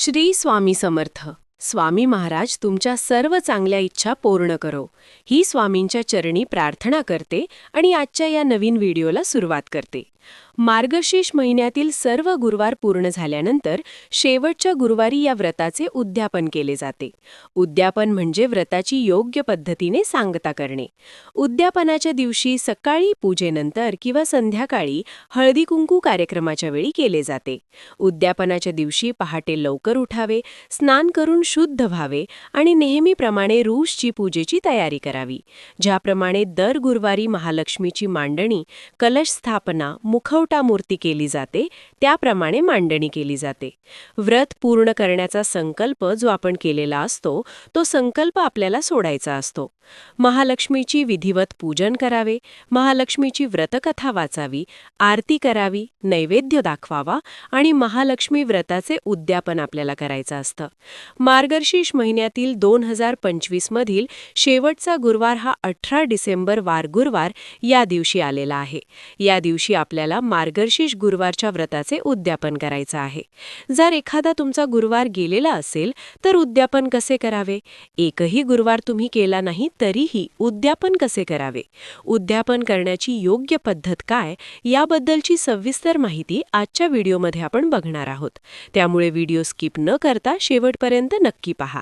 श्री स्वामी समर्थ. स्वामी महाराज तुमच्या सर्व चांगल्या इच्छा पूर्ण करो, ही स्वामींच्या चरणी प्रार्थना करते आणि आजच्या या नवीन व्हिडिओला सुरुवात करते. मार्गशीर्ष महिन्यातील सर्व गुरुवार पूर्ण झाल्यानंतर शेवटच्या गुरुवारी या व्रताचे उद्यापन केले जाते. उद्यापन म्हणजे व्रताची योग्य पद्धतीने सांगता करणे. उद्यापनाच्या दिवशी सकाळी पूजेनंतर किंवा संध्याकाळी हळदी कुंकू कार्यक्रमाच्या वेळी केले जाते. उद्यापनाच्या दिवशी पहाटे लवकर उठावे, स्नान करून शुद्ध व्हावे आणि नेहमीप्रमाणे रोजची पूजेची तयारी करावी. ज्याप्रमाणे दर गुरुवारी महालक्ष्मीची मांडणी, कलश स्थापना, मुखवटा मूर्ती केली जाते, त्याप्रमाणे मांडणी केली जाते. व्रत पूर्ण करण्याचा संकल्प जो आपण केलेला असतो, तो संकल्प आपल्याला सोडायचा असतो. महालक्ष्मीची विधिवत पूजन करावे, महालक्ष्मीची व्रतकथा वाचावी, आरती करावी, नैवेद्य दाखवावा आणि महालक्ष्मी व्रताचे उद्यापन आपल्याला करायचं असतं. मार्गशीर्ष महिन्यातील 2025 मधील शेवटचा गुरुवार हा 18 डिसेंबर वार गुरुवार या दिवशी आलेला आहे. या दिवशी आपल्याला मार्गशीर्ष गुरुवारच्या व्रताचे उद्यापन करायचं आहे. जर एखादा तुमचा गुरुवार गेलेला असेल तर उद्यापन कसे करावे? एकही गुरुवार तुम्ही केला नाही तरीही उद्यापन कसे करावे? उद्यापन करण्याची योग्य पद्धत काय, याबद्दलची सविस्तर माहिती आजच्या व्हिडिओमध्ये आपण बघणार आहोत. त्यामुळे व्हिडिओ स्किप न करता शेवटपर्यंत नक्की पहा.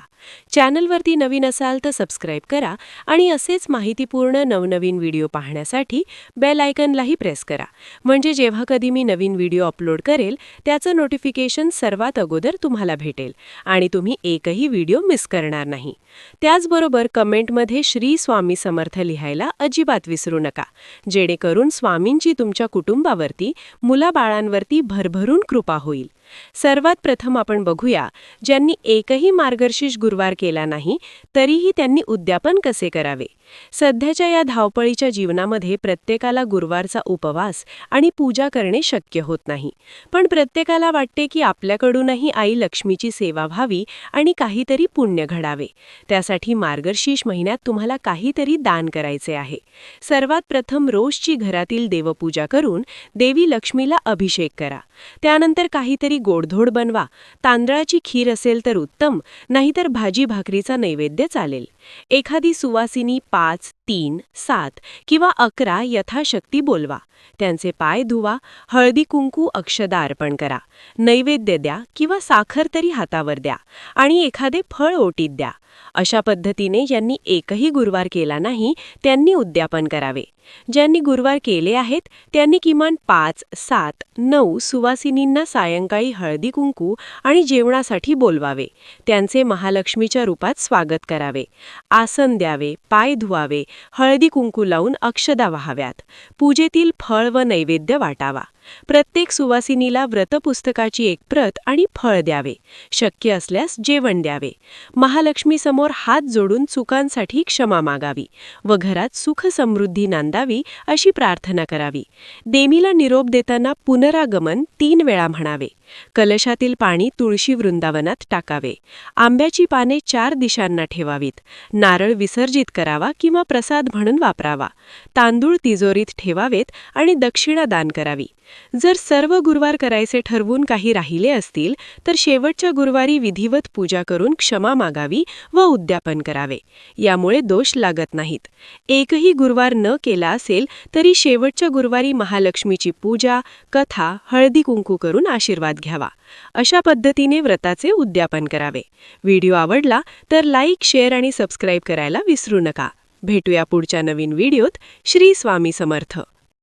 चॅनलवरती नवीन असाल तर सबस्क्राईब करा आणि असेच माहितीपूर्ण नवनवीन व्हिडिओ पाहण्यासाठी बेल आयकॉनलाही प्रेस करा. म्हणजे जेव्हा कधी मी नवीन व्हिडिओ अपलोड करेल त्याचं नोटिफिकेशन सर्वात अगोदर तुम्हाला भेटेल आणि तुम्ही एकही व्हिडिओ मिस करणार नाही. त्याचबरोबर कमेंटमध्ये श्री स्वामी समर्थ लिहायला अजिबात विसरू नका, जेणेकरून स्वामींची तुमच्या कुटुंबावरती, मुलाबाळांवरती भरभरून कृपा होईल. सर्वात प्रथम आपण बघूया, ज्यांनी एकही मार्गशीर्ष गुरुवार केला नाही तरीही त्यांनी उद्यापन कसे करावे. सध्याच्या या धावपळीच्या जीवनामध्ये प्रत्येकाला गुरुवारचा उपवास आणि पूजा करणे शक्य होत नाही. पण प्रत्येकाला वाटते की आपल्याकडूनही आई लक्ष्मीची सेवा व्हावी आणि काहीतरी पुण्य घडावे. त्यासाठी मार्गशीर्ष महिन्यात तुम्हाला काहीतरी दान करायचे आहे. सर्वात प्रथम रोजची घरातील देवपूजा करून देवी लक्ष्मीला अभिषेक करा. त्यानंतर काहीतरी गोडधोड बनवा. तांदळाची खीर असेल तर उत्तम, नाहीतर भाजी भाकरीचा नैवेद्य चालेल. एखादी सुवासिनी 5, 3, 7 किंवा 11 यथाशक्ती बोलवा. त्यांचे पाय धुवा, हळदी कुंकू अक्षदा अर्पण करा, नैवेद्य द्या किंवा साखर तरी हातावर द्या आणि एखादे फळ ओटीत द्या. अशा पद्धतीने ज्यांनी एकही गुरुवार केला नाही त्यांनी उद्यापन करावे. ज्यांनी गुरुवार केले आहेत त्यांनी किमान 5, 7, 9 सुवासिनींना सायंकाळी हळदी कुंकू आणि जेवणासाठी बोलवावे. त्यांचे महालक्ष्मीच्या रूपात स्वागत करावे. आसन द्यावे, पाय धुवावे, हळदी कुंकू लावून अक्षदा वाहाव्यात. पूजेतील फळ व नैवेद्य वाटावा. प्रत्येक सुवासिनीला व्रतपुस्तकाची एक प्रत आणि फळ द्यावे. शक्य असल्यास जेवण द्यावे. महालक्ष्मीसमोर हात जोडून चुकांसाठी क्षमा मागावी व घरात सुख समृद्धी नांदावी अशी प्रार्थना करावी. देवीला निरोप देताना पुनरागमन 3 वेळा म्हणावे. कलशातील पाणी तुळशी वृंदावनात टाकावे. आंब्याची पाने 4 दिशांना ठेवावीत. नारळ विसर्जित करावा किंवा प्रसाद म्हणून वापरावा. तांदूळ तिजोरीत ठेवावेत आणि दक्षिणा दान करावी. जर सर्व गुरुवार करायचे ठरवून काही राहिले असतील तर शेवटच्या गुरुवारी विधिवत पूजा करून क्षमा मागावी व उद्यापन करावे. यामुळे दोष लागत नाहीत. एकही गुरुवार न केला असेल तरी शेवटच्या गुरुवारी महालक्ष्मीची पूजा, कथा, हळदी कुंकू करून आशीर्वाद घ्यावा. अशा पद्धतीने व्रताचे उद्यापन करावे. व्हिडिओ आवडला तर लाईक, शेअर आणि सबस्क्राईब करायला विसरू नका. भेटूया पुढच्या नवीन व्हिडिओत. श्री स्वामी समर्थ.